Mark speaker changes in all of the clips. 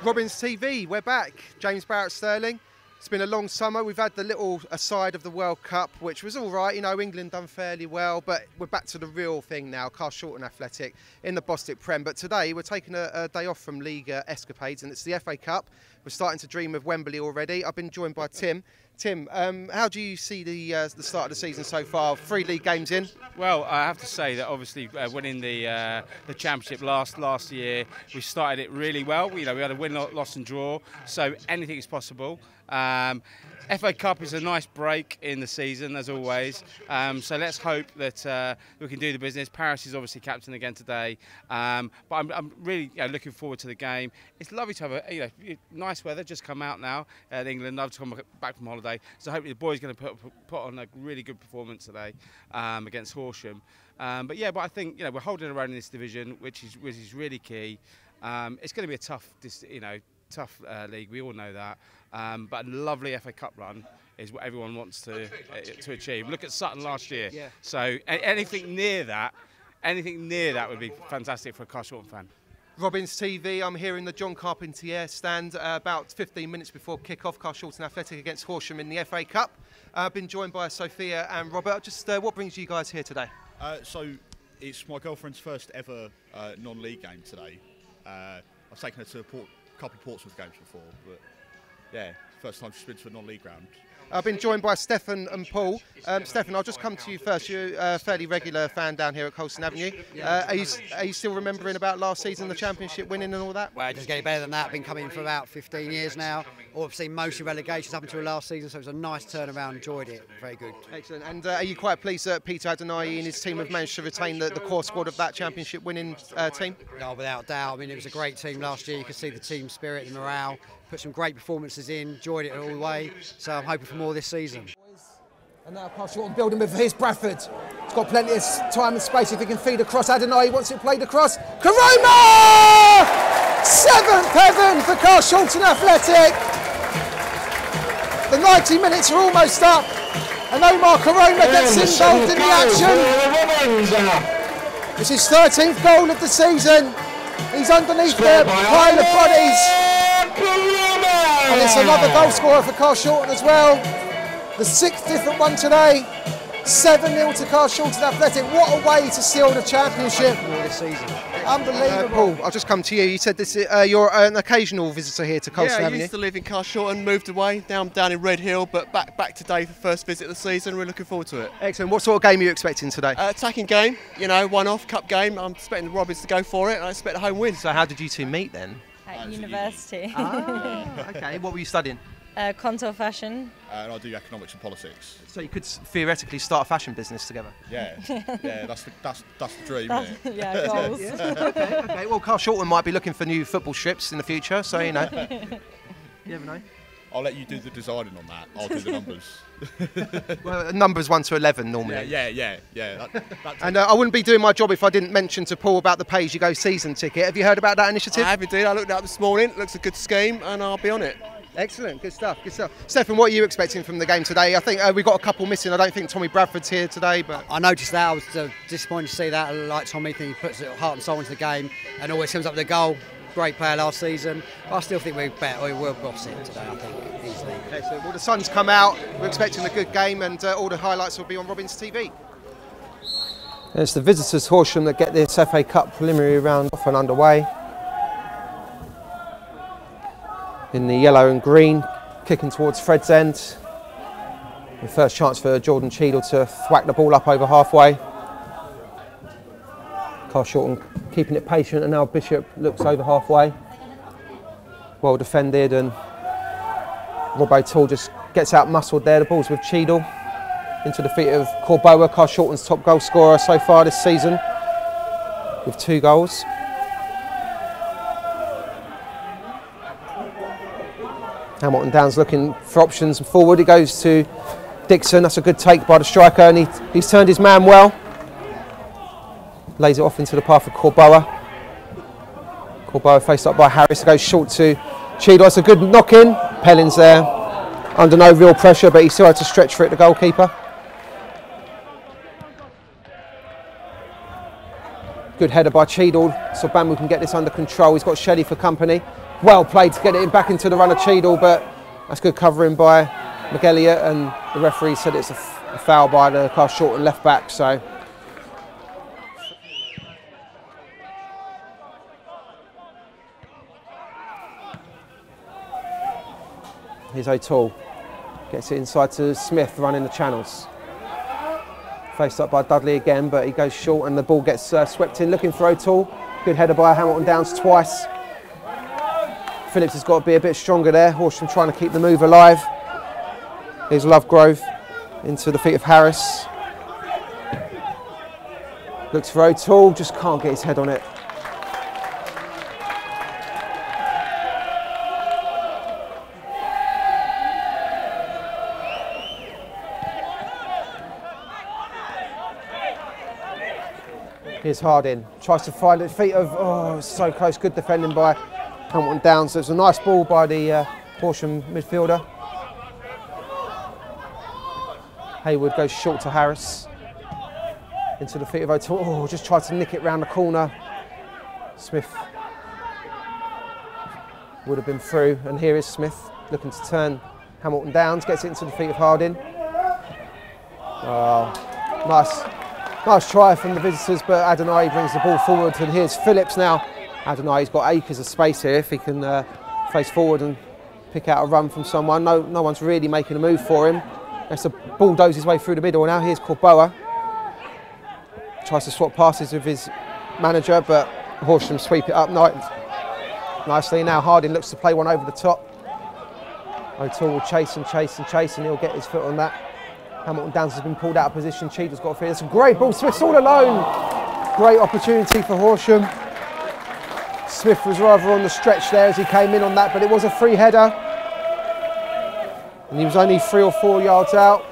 Speaker 1: Robins TV, we're back. James Barrett-Sterling. It's been a long summer. We've had the little aside of the World Cup, which was all right. You know, England done fairly well, but we're back to the real thing now. Carshalton Athletic in the Bostik Prem. But today we're taking a day off from league escapades, and it's the FA Cup. We're starting to dream of Wembley already. I've been joined by Tim. Tim, how do you see the start of the season so far? 3 league games in.
Speaker 2: Well, I have to say that obviously winning the championship last year, we started it really well. You know, we had a win, loss and draw, so anything is possible. FA Cup is a nice break in the season, as always. So let's hope that we can do the business. Paris is obviously captain again today, but I'm really looking forward to the game. It's lovely to have a nice weather. Just come out now in England. I've just come back from holiday, so hopefully the boys are going to put on a really good performance today against Horsham. But I think we're holding our own in this division, which is really key. It's going to be a tough league. We all know that. But a lovely FA Cup run is what everyone wants to achieve. Look at Sutton last year. Yeah. So anything near that would be fantastic for a Carshalton fan.
Speaker 1: Robins TV, I'm here in the John Carpentier stand about 15 minutes before kick-off. Carshalton Athletic against Horsham in the FA Cup. I've been joined by Sophia and Robert. Just what brings you guys here today?
Speaker 3: So it's my girlfriend's first ever non-league game today. I've taken her to a couple of Portsmouth games before, but yeah, first time she's been to a non-league ground.
Speaker 1: I've been joined by Stefan and Paul. Stefan, I'll just come to you first. You're a fairly regular fan down here at Colston Avenue. Are you still remembering about last season, the championship winning and all that?
Speaker 4: Well, it doesn't get any better than that. I've been coming for about 15 years now. I've seen mostly relegations up until last season, so it was a nice turnaround. Enjoyed it. Very good.
Speaker 1: Excellent. And are you quite pleased that Peter Adeniyi and his team have managed to retain the core squad of that championship winning team?
Speaker 4: No, without doubt. I mean, it was a great team last year. You could see the team spirit and morale. Put some great performances in, enjoyed it all the way, so I'm hoping for more this season.
Speaker 5: And now Carshalton building with his Bradford. He's got plenty of time and space if he can feed across. Adeniyi wants it played across. Karoma! 7th heaven for Carshalton Athletic. The 90 minutes are almost up, and Omar Karoma gets involved in the action. It's his 13th goal of the season. He's underneath the pile of bodies. And it's another goal scorer for Carshalton as well. The 6th different one today. 7-0 to Carshalton Athletic. What a way to seal the championship
Speaker 4: this season.
Speaker 5: Unbelievable.
Speaker 1: Paul, I'll just come to you. You said this. You're an occasional visitor here to Colston Avenue.
Speaker 6: I used to live in Carshalton, moved away, down in Red Hill, but back today for the first visit of the season. We're looking forward to it.
Speaker 1: Excellent. What sort of game are you expecting today?
Speaker 6: Attacking game, one-off cup game. I'm expecting the Robins to go for it, and I expect a home win.
Speaker 1: So how did you two meet then?
Speaker 7: At university.
Speaker 1: Okay. What were you studying?
Speaker 7: Contour fashion.
Speaker 3: And I do economics and politics.
Speaker 1: So you could theoretically start a fashion business together.
Speaker 3: Yeah, that's the dream.
Speaker 7: Yeah, goals.
Speaker 1: Okay. Well, Carshalton might be looking for new football strips in the future, so you never know.
Speaker 3: I'll let you do the designing on that. I'll do the numbers.
Speaker 1: Well, numbers 1 to 11 normally.
Speaker 3: Yeah.
Speaker 1: And I wouldn't be doing my job if I didn't mention to Paul about the Pay As You Go season ticket. Have you heard about that initiative?
Speaker 6: I have indeed. I looked it up this morning. It looks a good scheme, and I'll be on it.
Speaker 1: Excellent, good stuff. Stefan, what are you expecting from the game today? I think we've got a couple missing. I don't think Tommy Bradford's here today, but
Speaker 4: I noticed that. I was disappointed to see that. I like Tommy. I think he puts heart and soul into the game and always comes up with a goal. Great player last season. I still think we will boss it today, I think, easily.
Speaker 1: Excellent. Well, the sun's come out. We're expecting a good game, and all the highlights will be on Robins TV. It's the visitors Horsham that get this FA Cup preliminary round off and underway. In the yellow and green, kicking towards Fred's end. The first chance for Jordan Cheadle to thwack the ball up over halfway. Carshalton keeping it patient, and now Bishop looks over halfway. Well defended, and Robbo Toole just gets out muscled there. The ball's with Cheadle into the feet of Corboa, Carshalton's top goal scorer so far this season, with 2 goals. Hamilton Downs looking for options forward. He goes to Dixon. That's a good take by the striker, and he's turned his man well. Lays it off into the path of Corboa. Corboa faced up by Harris. It goes short to Cheadle. That's a good knock in. Pellin's there under no real pressure, but he still had to stretch for it, the goalkeeper.
Speaker 5: Good header by Cheadle, so Bambu can get this under control. He's got Shelley for company. Well played to get it back into the run of Cheadle, but that's good covering by McElliott, and the referee said it's a foul by the Carshalton left back. So here's O'Toole, gets it inside to Smith running the channels. Faced up by Dudley again, but he goes short and the ball gets swept in, looking for O'Toole. Good header by Hamilton Downs twice. Phillips has got to be a bit stronger there. Horsham trying to keep the move alive. Here's Lovegrove into the feet of Harris. Looks for O'Toole, just can't get his head on it. Here's Harding, tries to find the feet of, oh, so close, good defending by Hamilton Downs. It's a nice ball by the Horsham midfielder. Hayward goes short to Harris. Into the feet of O'Toole, oh, just tried to nick it round the corner. Smith would have been through, and here is Smith looking to turn Hamilton Downs, gets it into the feet of Harding. Oh, nice try from the visitors, but Adeniyi brings the ball forward, and here's Phillips now. Adeniyi's got acres of space here if he can face forward and pick out a run from someone. No one's really making a move for him. Has to bulldoze his way through the middle now. Here's Corboa. Tries to swap passes with his manager, but Horsham sweep it up nicely. Now Harding looks to play one over the top. O'Toole will chase and chase and chase, and he'll get his foot on that. Hamilton Downs has been pulled out of position. Cheadle's got a fear. It's a great ball. Smith's all alone. Great opportunity for Horsham. Smith was rather on the stretch there as he came in on that, but it was a free header. And he was only 3 or 4 yards out.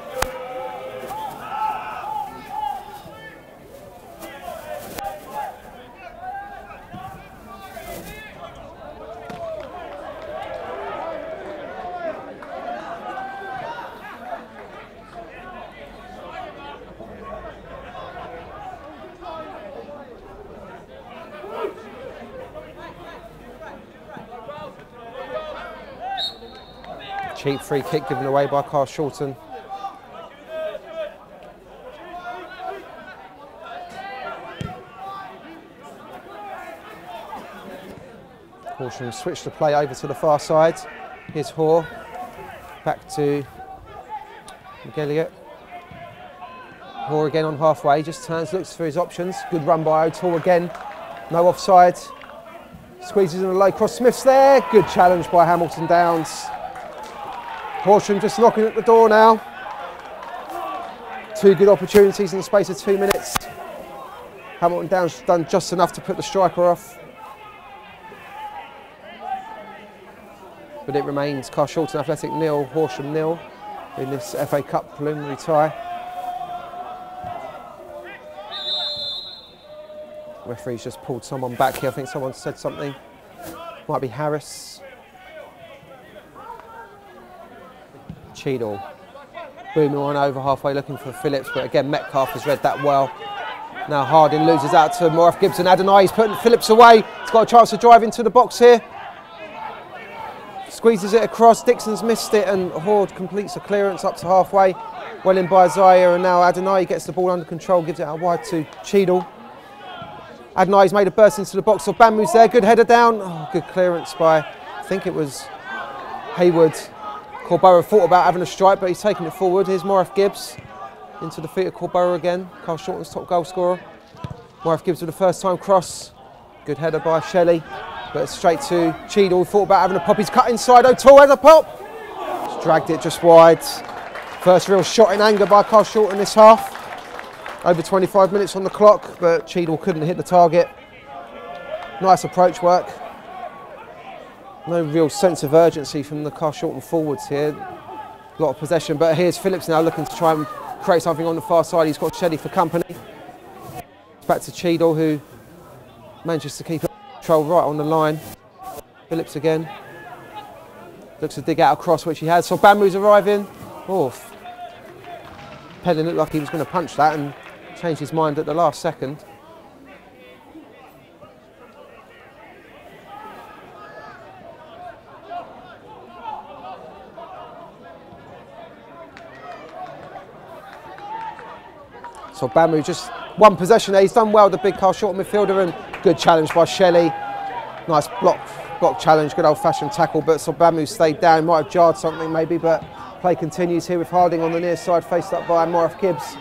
Speaker 5: Cheap free kick given away by Carshalton. Horsham switched the play over to the far side. Here's Hoare, back to McElliott. Hoare again on halfway, just turns, looks for his options. Good run by O'Toole again, no offside. Squeezes in a low cross, Smith's there. Good challenge by Hamilton Downs. Horsham just knocking at the door now. 2 good opportunities in the space of 2 minutes. Hamilton Downs done just enough to put the striker off. But it remains Carshalton Athletic 0, Horsham 0 in this FA Cup preliminary tie. Referee's just pulled someone back here. I think someone said something. Might be Harris. Cheadle booming one over halfway looking for Phillips, but again Metcalf has read that well. Now Harding loses out to Moraf Gibson. Adeniyi's putting Phillips away. He's got a chance to drive into the box here. Squeezes it across, Dixon's missed it, and Horde completes the clearance up to halfway. Well in by Zaya, and now Adeniyi gets the ball under control, gives it out wide to Cheadle. Adeniyi's made a burst into the box, so Bambu's there, good header down. Oh, good clearance by, I think it was Hayward. Corboa thought about having a strike, but he's taken it forward. Here's Moraf Gibbs into the feet of Corboa again. Carshalton's top goal scorer. Moraf Gibbs with a first time cross. Good header by Shelley, but straight to Cheadle. Thought about having a pop. He's cut inside. O'Toole has a pop. He's dragged it just wide. First real shot in anger by Carshalton this half. Over 25 minutes on the clock, but Cheadle couldn't hit the target. Nice approach work. No real sense of urgency from the Carshalton forwards here. A lot of possession, but here's Phillips now looking to try and create something on the far side. He's got Shelley for company. Back to Cheadle, who manages to keep control right on the line. Phillips again. Looks to dig out a cross, which he has. So Bambu's arriving. Oh, Pelling looked like he was going to punch that and changed his mind at the last second. So Bamu just one possession there. He's done well, the big Carshalton midfielder, and good challenge by Shelley. Nice block challenge, good old-fashioned tackle, but Sobamu stayed down. Might have jarred something maybe, but play continues here with Harding on the near side, faced up by Morif Gibbs.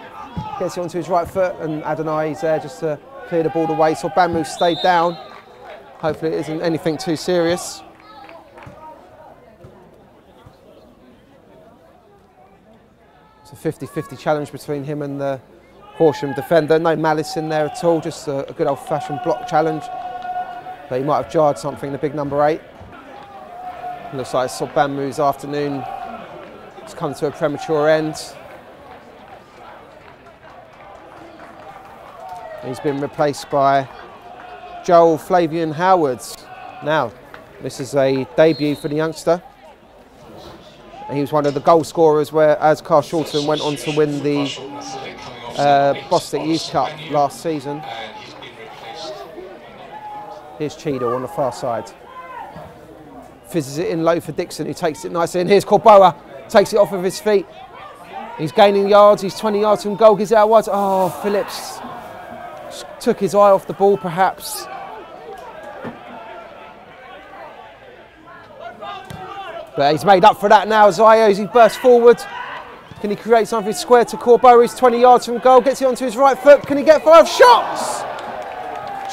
Speaker 5: Gets it onto his right foot, and Adeniyi's there just to clear the ball away. Sobamu stayed down. Hopefully it isn't anything too serious. It's a 50-50 challenge between him and the Horsham defender. No malice in there at all, just a good old-fashioned block challenge. But he might have jarred something, the big number 8. Looks like Sobamu's afternoon has come to a premature end. He's been replaced by Joel Flavien-Howard. Now, this is a debut for the youngster. He was one of the goal scorers as Carshalton went on to win the Bostik Youth Cup last season. Here's Cheadle on the far side. Fizzes it in low for Dixon, who takes it nicely in. Here's Corboa, takes it off of his feet. He's gaining yards, he's 20 yards from goal, gives it out wide. Oh, Phillips took his eye off the ball perhaps. But he's made up for that now, Zaya, as he bursts forward. Can he create something square to Corboa? He's 20 yards from goal, gets it onto his right foot. Can he get 5 shots?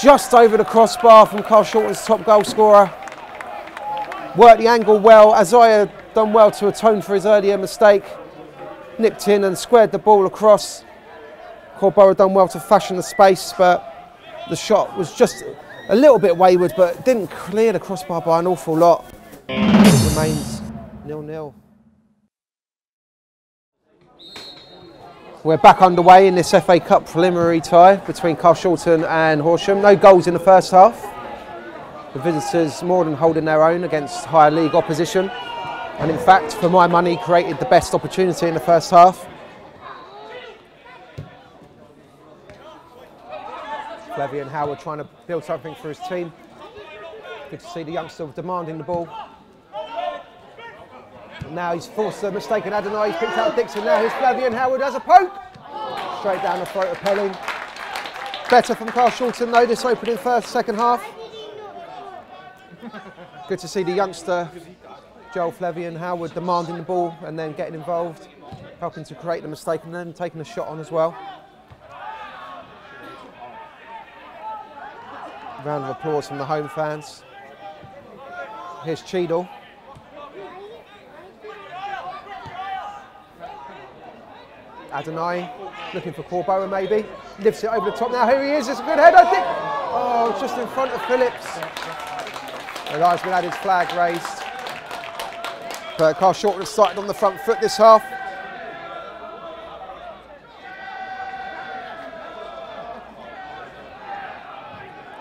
Speaker 5: Just over the crossbar from Carshalton's top goal scorer. Worked the angle well. Azaya done well to atone for his earlier mistake. Nipped in and squared the ball across. Corboa done well to fashion the space, but the shot was just a little bit wayward, but didn't clear the crossbar by an awful lot. It remains 0-0. We're back underway in this FA Cup preliminary tie between Carshalton and Horsham. No goals in the first half. The visitors more than holding their own against higher league opposition. And in fact, for my money, created the best opportunity in the first half. Flavien-Howard trying to build something for his team. Good to see the youngster demanding the ball. And now he's forced a mistake in Adeniyi. He's picked out Dixon now. Here's Flavien-Howard as a poke. Straight down the throat of Pelling. Better from Carshalton though, this opening second half. Good to see the youngster, Joel Flavien-Howard, demanding the ball and then getting involved, helping to create the mistake and then taking a shot on as well. Round of applause from the home fans. Here's Cheadle. Adeniyi looking for Corboa maybe. Lifts it over the top now. Here he is. It's a good header. Oh, just in front of Phillips. The guy's been had his flag raised. But Carshalton started on the front foot this half.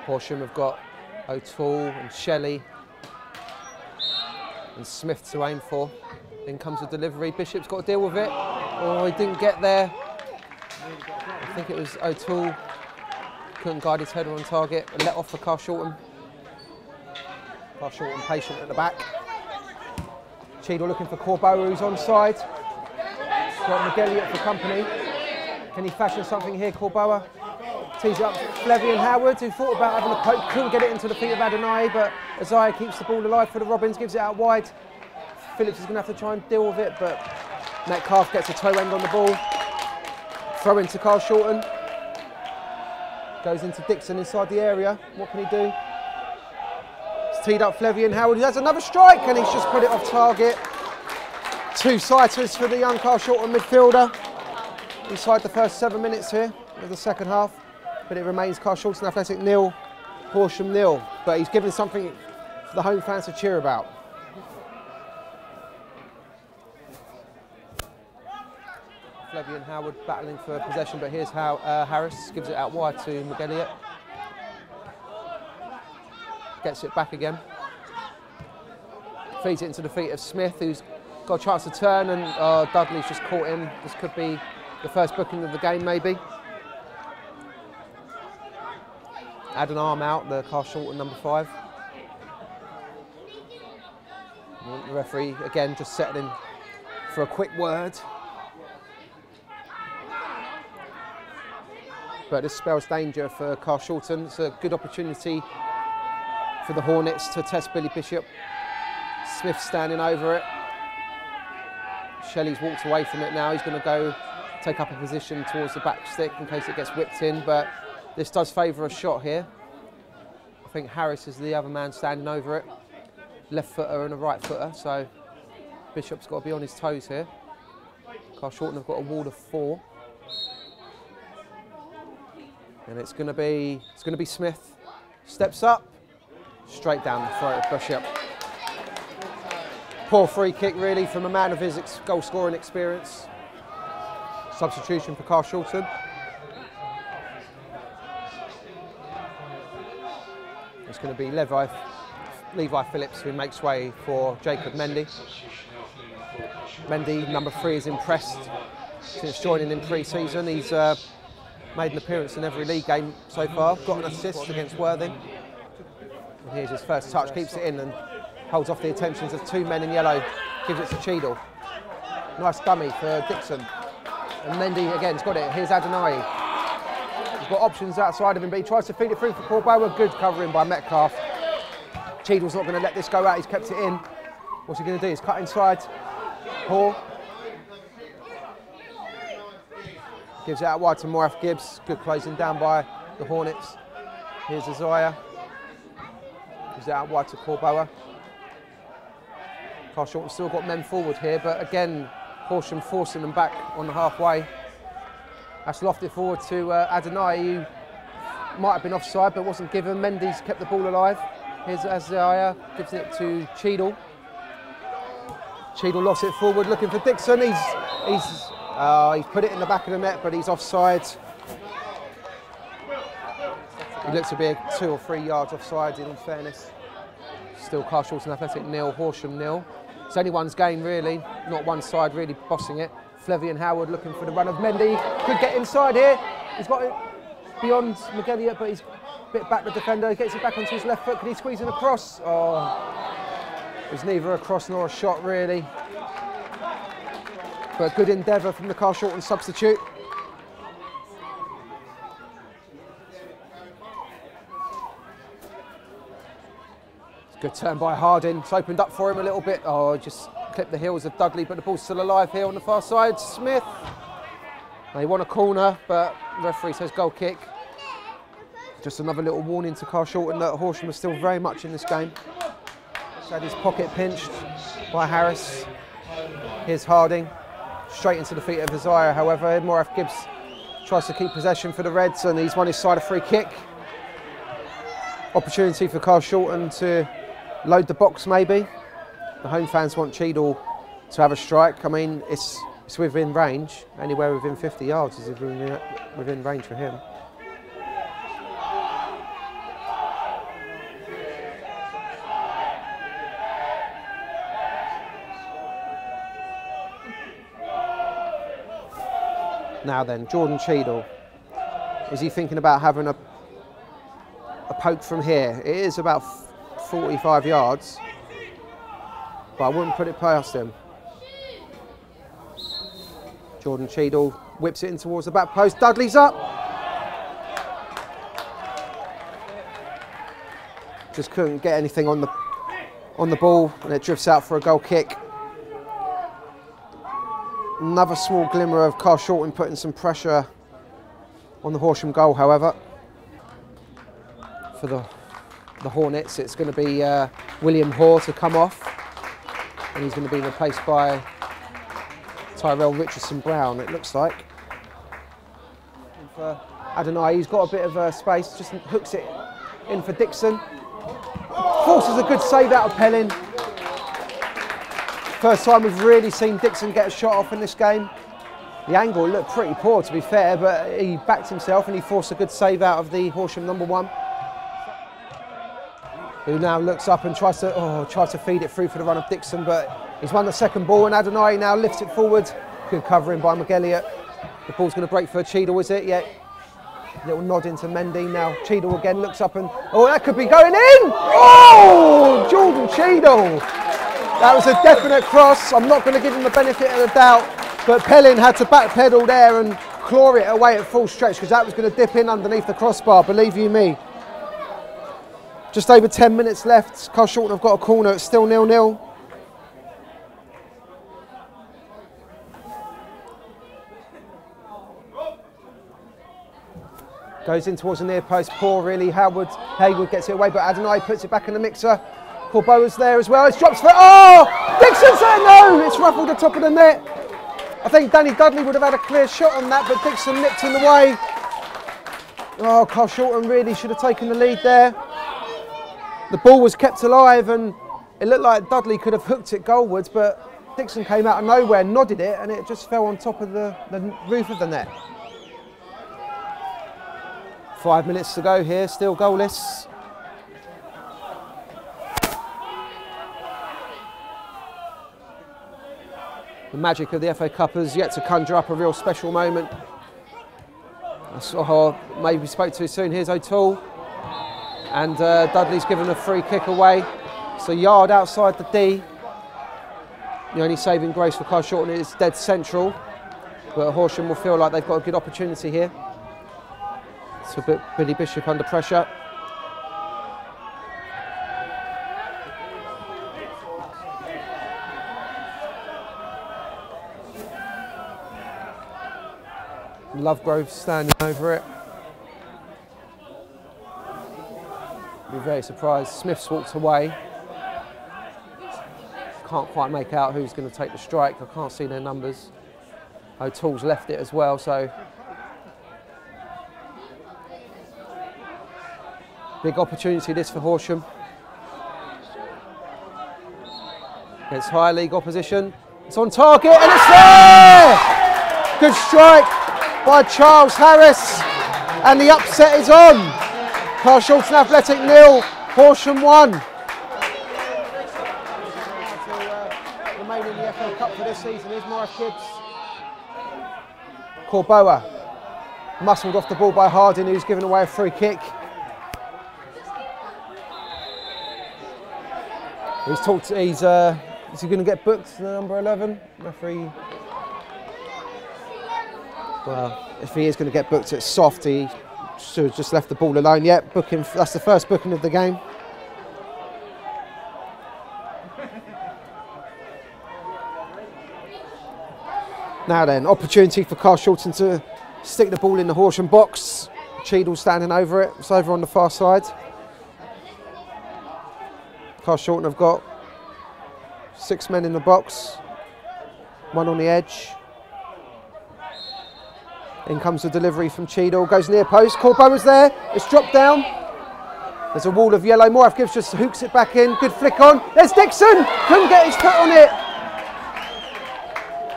Speaker 5: Horsham have got O'Toole and Shelley and Smith to aim for. In comes the delivery. Bishop's got to deal with it. Oh, he didn't get there. I think it was O'Toole. Couldn't guide his header on target and let off for Carshalton. Carshalton patient at the back. Cheadle looking for Corboa, who's onside. Got McElliott for company. Can he fashion something here, Corboa? Tees it up to Flavien-Howard, who thought about having a poke, couldn't get it into the feet of Adeniyi, but Azaya keeps the ball alive for the Robins, gives it out wide. Phillips is going to have to try and deal with it, but Metcalf gets a toe end on the ball. Throw into Carshalton. Goes into Dixon inside the area. What can he do? It's teed up Flavien-Howard, who has another strike, and he's just put it off target. 2-sighters for the young Carshalton midfielder. Inside the first 7 minutes here of the second half. But it remains Carshalton Athletic 0, Horsham 0. But he's given something for the home fans to cheer about. Flavien-Howard battling for possession, but here's how Harris gives it out wide to McElliott. Gets it back again. Feeds it into the feet of Smith, who's got a chance to turn, and Dudley's just caught him. This could be the first booking of the game, maybe. Add an arm out, the Carshalton number 5. The referee, again, just settling for a quick word. but this spells danger for Carshalton. It's a good opportunity for the Hornets to test Billy Bishop. Smith standing over it. Shelley's walked away from it now. He's going to go take up a position towards the back stick in case it gets whipped in, but this does favour a shot here. I think Harris is the other man standing over it. Left footer and a right footer, so Bishop's got to be on his toes here. Carshalton have got a wall of 4. And it's going to be Smith. Steps up, straight down the throat of Bishop. Poor free kick really from a man of his goal scoring experience. Substitution for Carshalton. It's going to be Levi Phillips who makes way for Jacob Mendy. Mendy, number 3, is impressed since joining in pre-season. He's made an appearance in every league game so far. Got an assist against Worthing. And here's his first touch, keeps it in and holds off the attentions of 2 men in yellow. Gives it to Cheadle. Nice dummy for Dixon. And Mendy again's got it. Here's Adeniyi. He's got options outside of him, but he tries to feed it through for Corboa. Good covering by Metcalf. Cheadle's not going to let this go out. He's kept it in. What's he going to do? He's cut inside. Hall. Gives it out wide to Morath Gibbs. Good closing down by the Hornets. Here's Isaiah. Gives it out wide to Corboa. Carshalton still got men forward here, but again, Horsham forcing them back on the halfway. That's lofted forward to Adeniyi, who might have been offside but wasn't given. Mendy's kept the ball alive. Here's Isaiah, gives it to Cheadle. Cheadle lost it forward, looking for Dixon. He's put it in the back of the net, but he's offside. He looks to be 2 or 3 yards offside, in all fairness. Still Carshalton Athletic 0, Horsham 0. It's anyone's game really, not one side really bossing it. Flavien-Howard looking for the run of Mendy. Could get inside here. He's got it beyond McElliott, but he's a bit back the defender. He gets it back onto his left foot. Can he squeeze in a cross? Oh, it was neither a cross nor a shot really. But good endeavour from the Carshalton substitute. Good turn by Harding. It's opened up for him a little bit. Oh, just clipped the heels of Dudley, but the ball's still alive here on the far side. Smith. They want a corner, but the referee says goal kick. Just another little warning to Carshalton that Horsham is still very much in this game. He's had his pocket pinched by Harris. Here's Harding. Straight into the feet of Isaiah, however. Morath Gibbs tries to keep possession for the Reds, and he's won his side a free kick. Opportunity for Carshalton to load the box maybe. The home fans want Cheadle to have a strike. I mean, it's within range. Anywhere within 50 yards is within range for him. Now then, Jordan Cheadle. Is he thinking about having a poke from here? It is about 45 yards, but I wouldn't put it past him. Jordan Cheadle whips it in towards the back post. Dudley's up. Just couldn't get anything on the ball, and it drifts out for a goal kick. Another small glimmer of Carshalton putting some pressure on the Horsham goal, however. For the Hornets, it's going to be William Hoare to come off, and he's going to be replaced by Tyrell Richardson-Brown, it looks like. And for Adeniyi, he's got a bit of space, just hooks it in for Dixon. Forces a good save out of Pellin. First time we've really seen Dixon get a shot off in this game. The angle looked pretty poor, to be fair, but he backed himself and he forced a good save out of the Horsham number 1. Who now looks up and tries to feed it through for the run of Dixon, but he's won the second ball, and Adeniyi now lifts it forward. Good covering by McElliott. The ball's going to break for Cheadle, is it? Yeah. Little nod into Mendy. Now Cheadle again looks up and, oh, that could be going in! Oh, Jordan Cheadle! That was a definite cross. I'm not going to give him the benefit of the doubt, but Pellin had to backpedal there and claw it away at full stretch because that was going to dip in underneath the crossbar, believe you me. Just over 10 minutes left. Carshalton have got a corner. It's still 0-0. Goes in towards the near post. Poor really. Haywood gets it away, but Adeniyi puts it back in the mixer. Corboa's there as well. It's dropped for. Oh! Dixon said no! It's ruffled the top of the net. I think Danny Dudley would have had a clear shot on that, but Dixon nipped in the way. Oh, Carshalton really should have taken the lead there. The ball was kept alive and it looked like Dudley could have hooked it goalwards, but Dixon came out of nowhere, nodded it, and it just fell on top of the roof of the net. 5 minutes to go here, still goalless. The magic of the FA Cup has yet to conjure up a real special moment. I saw maybe spoke too soon. Here's O'Toole. And Dudley's given a free kick away. It's a yard outside the D. The only saving grace for Carshalton is dead central. But Horsham will feel like they've got a good opportunity here. It's a bit Billy Bishop under pressure. Lovegrove standing over it. Be very surprised. Smith's walked away. Can't quite make out who's going to take the strike. I can't see their numbers. O'Toole's left it as well, so big opportunity this for Horsham. Against higher league opposition. It's on target and it's there! Good strike by Charles Harris, and the upset is on. Carshalton Athletic 0, Horsham 1. Remaining in the FA Cup for this season is Morris Gibbs. Corboa muscled off the ball by Harding, who's given away a free kick. Is he going to get booked, the number 11? Referee. Well, if he is going to get booked, it's soft. He should have just left the ball alone. Yep, booking. That's the first booking of the game. Now then, opportunity for Carshalton to stick the ball in the Horsham box. Cheadle standing over it. It's over on the far side. Carshalton have got 6 men in the box. 1 on the edge. In comes the delivery from Cheadle, goes near post. Corboa's there, it's dropped down. There's a wall of yellow. Morris Gibbs just hooks it back in. Good flick on. There's Dixon, couldn't get his foot on it.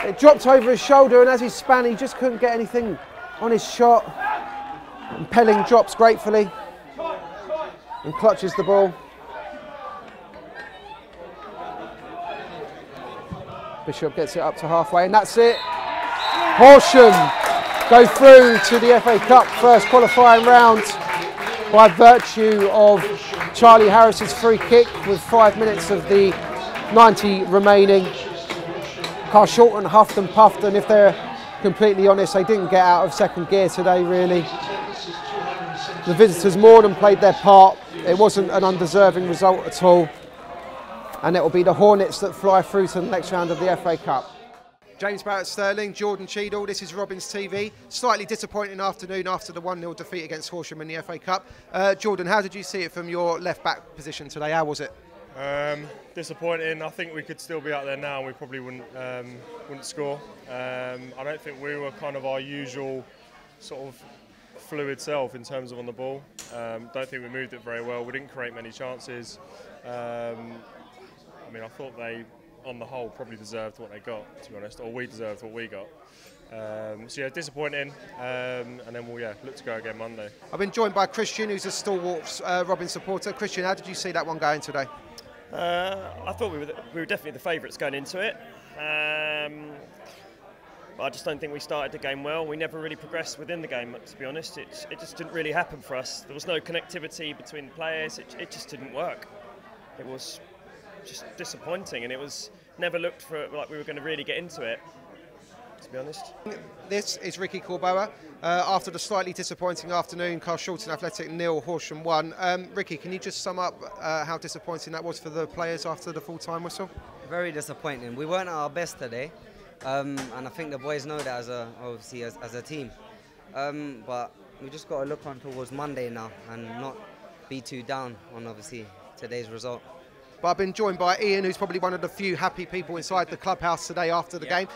Speaker 5: It dropped over his shoulder, and as he span, he just couldn't get anything on his shot. And Pelling drops gratefully and clutches the ball. Bishop gets it up to halfway, and that's it. Horsham go through to the FA Cup first qualifying round by virtue of Charlie Harris's free kick with 5 minutes of the 90 remaining. Carshalton huffed and puffed, and if they're completely honest, they didn't get out of second gear today really. The visitors more than played their part. It wasn't an undeserving result at all. And it will be the Hornets that fly through to the next round of the FA Cup.
Speaker 1: James Barrett-Sterling, Jordan Cheadle, this is Robins TV. Slightly disappointing afternoon after the 1-0 defeat against Horsham in the FA Cup. Jordan, how did you see it from your left-back position today? How was it?
Speaker 8: Disappointing. I think we could still be out there now and we probably wouldn't score. I don't think we were kind of our usual sort of fluid self in terms of on the ball. Don't think we moved it very well. We didn't create many chances. I mean, I thought they, on the whole, probably deserved what they got, to be honest, or we deserved what we got. So yeah, disappointing, and then we'll look to go again Monday.
Speaker 1: I've been joined by Christian, who's a stalwart Robins supporter. Christian, how did you see that one going today?
Speaker 9: I thought we were definitely the favourites going into it. But I just don't think we started the game well. We never really progressed within the game, to be honest. It just didn't really happen for us. There was no connectivity between the players. It just didn't work. It was just disappointing, and it was never looked for like we were going to really get into it. to be honest.
Speaker 1: This is Ricky Corboa. After the slightly disappointing afternoon, Carshalton Athletic 0, Horsham 1. Ricky, can you just sum up how disappointing that was for the players after the full-time whistle?
Speaker 10: Very disappointing. We weren't at our best today, and I think the boys know that obviously as a team. But we just got to look on towards Monday now and not be too down on obviously today's result.
Speaker 1: But I've been joined by Ian, who's probably one of the few happy people inside the clubhouse today after the game.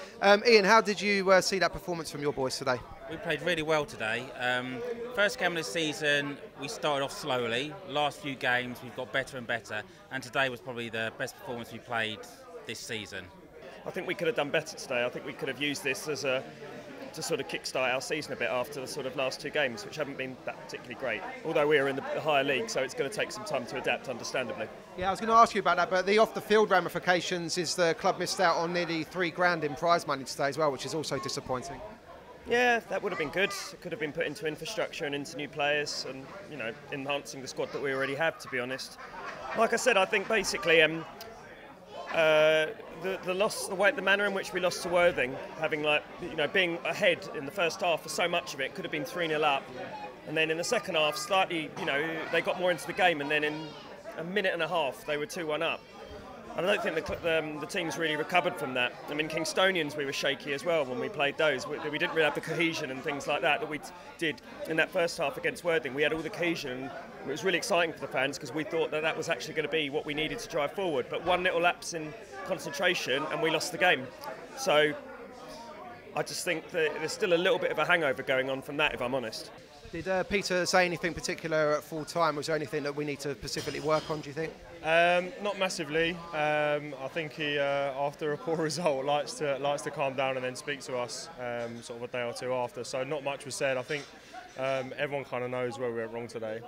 Speaker 1: Ian, how did you see that performance from your boys today?
Speaker 11: We played really well today. First game of the season, we started off slowly. Last few games, we've got better and better. And today was probably the best performance we played this season.
Speaker 9: I think we could have done better today. I think we could have used this as to sort of kickstart our season a bit after the sort of last two games, which haven't been that particularly great. Although we are in the higher league, so it's going to take some time to adapt, understandably.
Speaker 1: Yeah, I was going to ask you about that, but the off-the-field ramifications is the club missed out on nearly $3,000 in prize money today as well, which is also disappointing.
Speaker 9: Yeah, that would have been good. It could have been put into infrastructure and into new players, and enhancing the squad that we already have. To be honest, like I said, I think basically the manner in which we lost to Worthing, having being ahead in the first half for so much of it, could have been 3-0 up, and then in the second half, slightly, they got more into the game, and then in a minute and a half they were 2-1 up. And I don't think the team's really recovered from that. I mean, Kingstonians, we were shaky as well when we played those. We didn't really have the cohesion and things like that we did in that first half against Worthing. We had all the cohesion, and it was really exciting for the fans because we thought that was actually going to be what we needed to drive forward. But one little lapse in concentration and we lost the game. So I just think that there's still a little bit of a hangover going on from that, if I'm honest.
Speaker 1: Did Peter say anything particular at full time? Was there anything that we need to specifically work on, do you think?
Speaker 8: Not massively. I think he, after a poor result, likes to calm down and then speak to us sort of a day or two after. So not much was said. I think everyone kind of knows where we went wrong today.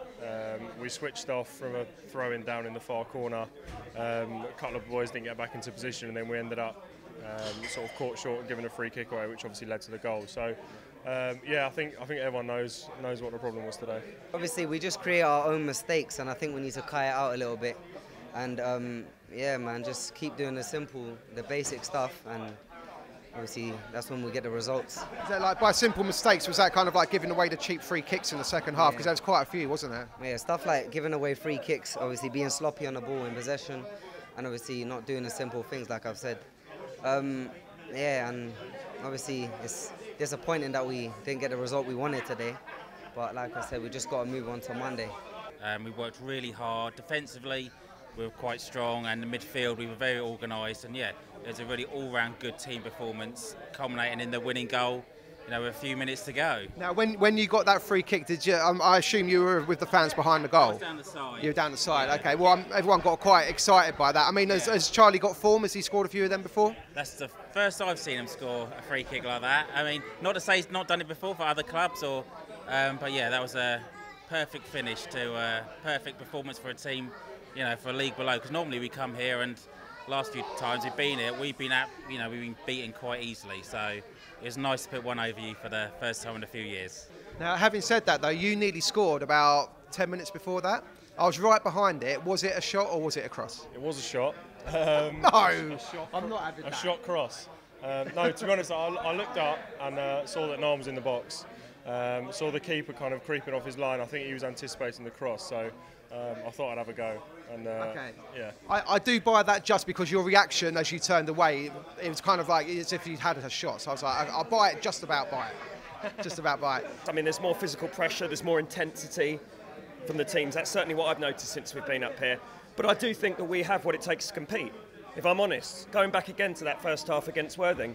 Speaker 8: We switched off from a throw-in down in the far corner. A couple of the boys didn't get back into position, and then we ended up sort of caught short and given a free kick away, which obviously led to the goal. So. I think everyone knows what the problem was today.
Speaker 10: Obviously, we just create our own mistakes, and I think we need to cut it out a little bit. And just keep doing the basic stuff, and obviously that's when we get the results.
Speaker 1: Is that like by simple mistakes? Was that kind of like giving away the cheap free kicks in the second half? Because there was quite a few, wasn't there?
Speaker 10: Yeah, stuff like giving away free kicks, obviously being sloppy on the ball in possession, and obviously not doing the simple things like I've said. And obviously it's disappointing that we didn't get the result we wanted today, but like I said, we just got to move on to Monday.
Speaker 11: We worked really hard defensively. We were quite strong, and the midfield we were very organised, and it was a really all-round good team performance, culminating in the winning goal. With a few minutes to go. Now,
Speaker 1: when you got that free kick, did you? I assume you were with the fans behind the goal.
Speaker 11: I was down the side.
Speaker 1: You were down the side. Okay. Well, everyone got quite excited by that. I mean, has Charlie got form? Has he scored a few of them before?
Speaker 11: That's the first I've seen him score a free kick like that. I mean, not to say he's not done it before for other clubs, but yeah, that was a perfect finish to a perfect performance for a team, for a league below. Because normally we come here, and last few times we've been here, we've been beaten quite easily. So. It's nice to put one over you for the first time in a few years.
Speaker 1: Now, having said that, though, you nearly scored about 10 minutes before that. I was right behind it. Was it a shot or was it a cross?
Speaker 8: It was a shot.
Speaker 1: No, I'm not having that.
Speaker 8: A shot cross. No, to be honest, I looked up and saw that no one was in the box. Saw the keeper kind of creeping off his line. I think he was anticipating the cross, so I thought I'd have a go. And,
Speaker 1: okay.
Speaker 8: Yeah.
Speaker 1: I do buy that just because your reaction as you turned away, it was kind of like as if you'd had a shot. So I was like, I'll buy it, just about buy it. Just about buy it.
Speaker 9: I mean, there's more physical pressure, there's more intensity from the teams. That's certainly what I've noticed since we've been up here. But I do think that we have what it takes to compete. If I'm honest, going back again to that first half against Worthing,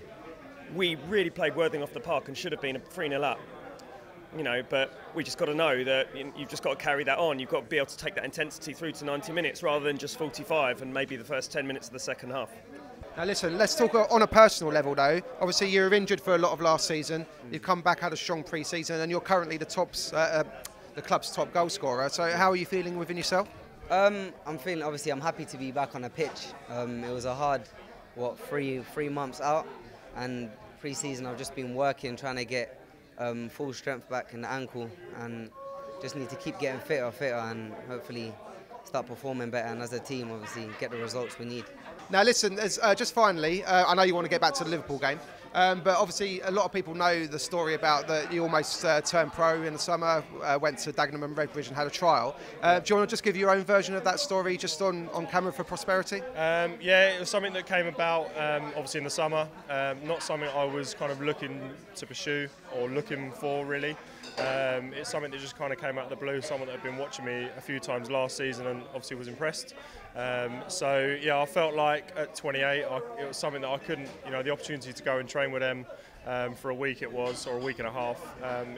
Speaker 9: we really played Worthing off the park and should have been 3-0 up. But we just got to know that you've just got to carry that on. You've got to be able to take that intensity through to 90 minutes rather than just 45 and maybe the first 10 minutes of the second half.
Speaker 1: Now listen, let's talk on a personal level though. Obviously you were injured for a lot of last season. You've come back, had a strong pre-season, and you're currently the club's top goal scorer. So how are you feeling within yourself?
Speaker 10: I'm feeling, obviously I'm happy to be back on a pitch. It was a hard, three months out, and pre-season I've just been working, trying to get full strength back in the ankle, and just need to keep getting fitter, and hopefully start performing better, and as a team, obviously, get the results we need.
Speaker 1: Now listen, just finally, I know you want to get back to the Liverpool game, but obviously a lot of people know the story about that you almost turned pro in the summer, went to Dagenham and Redbridge and had a trial. Do you want to just give your own version of that story just on camera for prosperity?
Speaker 8: Yeah, it was something that came about obviously in the summer, not something I was kind of looking to pursue or looking for really. It's something that just kind of came out of the blue, someone that had been watching me a few times last season and obviously was impressed. So yeah, I felt like at 28 it was something that I couldn't, the opportunity to go and train with them for a week it was, or a week and a half.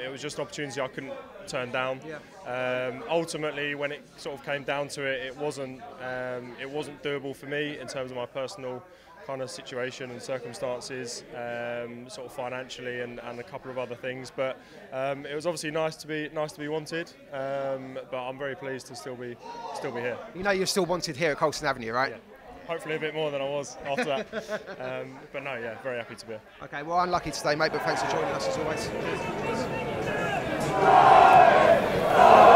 Speaker 8: It was just an opportunity I couldn't turn down. Yeah. Ultimately, when it sort of came down to it, it wasn't doable for me in terms of my personal kind of situation and circumstances, sort of financially and a couple of other things. But it was obviously nice to be wanted. But I'm very pleased to still be here.
Speaker 1: You know you're still wanted here at Colston Avenue, right?
Speaker 8: Yeah. Hopefully a bit more than I was after that. But no, yeah, very happy to be here.
Speaker 1: Okay, well, unlucky today, mate, but thanks for joining us as always.
Speaker 8: Cheers.